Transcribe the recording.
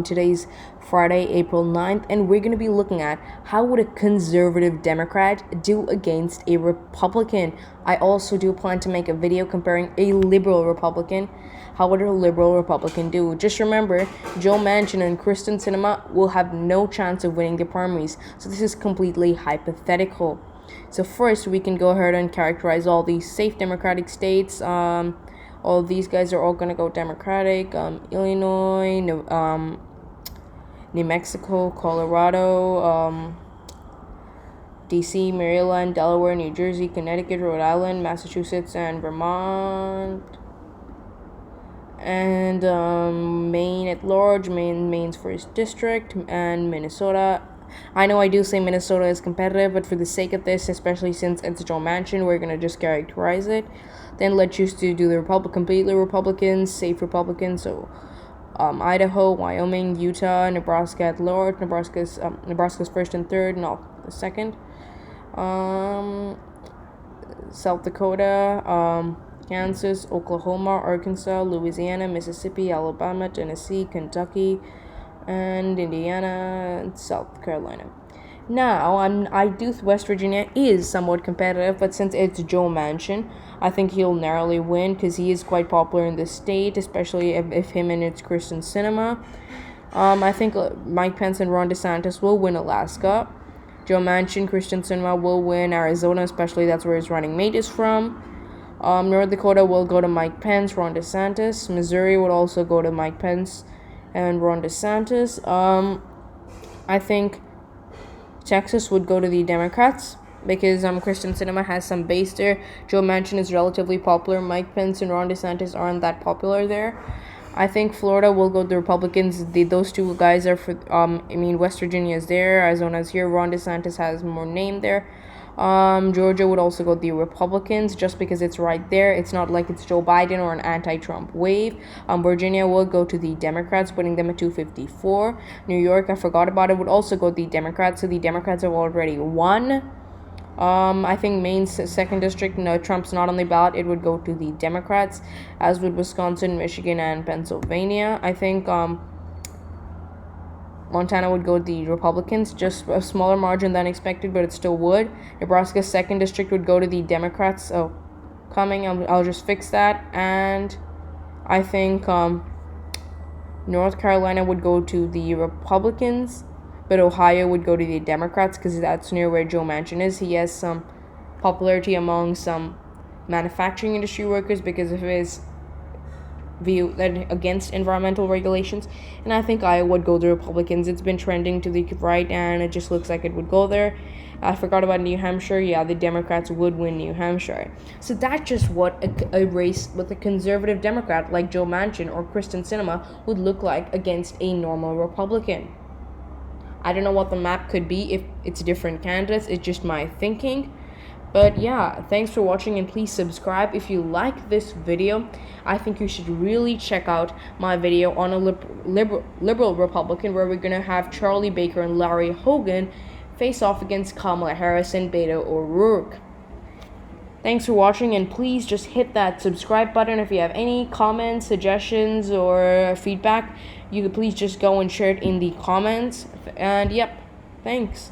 Today's Friday, April 9th, and we're going to be looking at how would a conservative Democrat do against a Republican. I also do plan to make a video comparing a liberal Republican. How would a liberal Republican do? Just remember, Joe Manchin and Krysten Sinema will have no chance of winning the primaries, so this is completely hypothetical. So first, we can go ahead and characterize all these safe Democratic states. All these guys are all going to go Democratic. Illinois, New Mexico, Colorado, D.C., Maryland, Delaware, New Jersey, Connecticut, Rhode Island, Massachusetts, and Vermont. And Maine at large, Maine's first district, and Minnesota. I know I do say Minnesota is competitive, but for the sake of this, especially since it's Joe Manchin, we're going to just characterize it. Then let's choose to do the completely Republicans, safe Republicans. So Idaho, Wyoming, Utah, Nebraska at large. Nebraska's first and third, not the second. South Dakota, Kansas, Oklahoma, Arkansas, Louisiana, Mississippi, Alabama, Tennessee, Kentucky, and Indiana, and South Carolina. Now, I do think West Virginia is somewhat competitive, but since it's Joe Manchin, I think he'll narrowly win because he is quite popular in the state, especially if him and it's Krysten Sinema. I think Mike Pence and Ron DeSantis will win Alaska. Joe Manchin, Krysten Sinema will win Arizona, especially that's where his running mate is from. North Dakota will go to Mike Pence, Ron DeSantis. Missouri would also go to Mike Pence and Ron DeSantis. I think Texas would go to the Democrats because Krysten Sinema has some base there. Joe Manchin is relatively popular. Mike Pence and Ron DeSantis aren't that popular there. I think Florida will go to the Republicans. Those two guys are for. West Virginia is there. Arizona is here. Ron DeSantis has more name there. Georgia would also go the Republicans just because it's right there. It's not like it's Joe Biden or an anti-Trump wave. Virginia will go to the Democrats, putting them at 254. New York, I forgot about it, would also go the Democrats. So the Democrats have already won. I think Maine's second district, no, Trump's not on the ballot. It would go to the Democrats, as would Wisconsin, Michigan, and Pennsylvania. I think Montana would go to the Republicans, just a smaller margin than expected, but it still would. Nebraska's second district would go to the Democrats. So, I'll just fix that. And I think North Carolina would go to the Republicans, but Ohio would go to the Democrats because that's near where Joe Manchin is. He has some popularity among some manufacturing industry workers because of his view that against environmental regulations, and I think Iowa would go to Republicans. It's been trending to the right, and it just looks like it would go there. I forgot about New Hampshire. Yeah, the Democrats would win New Hampshire. So that's just what a race with a conservative Democrat like Joe Manchin or Krysten Sinema would look like against a normal Republican. I don't know what the map could be if it's different candidates. It's just my thinking. But yeah, thanks for watching, and please subscribe. If you like this video, I think you should really check out my video on a liberal Republican where we're going to have Charlie Baker and Larry Hogan face off against Kamala Harris and Beto O'Rourke. Thanks for watching, and please just hit that subscribe button. If you have any comments, suggestions, or feedback, you could please just go and share it in the comments. And yep, thanks.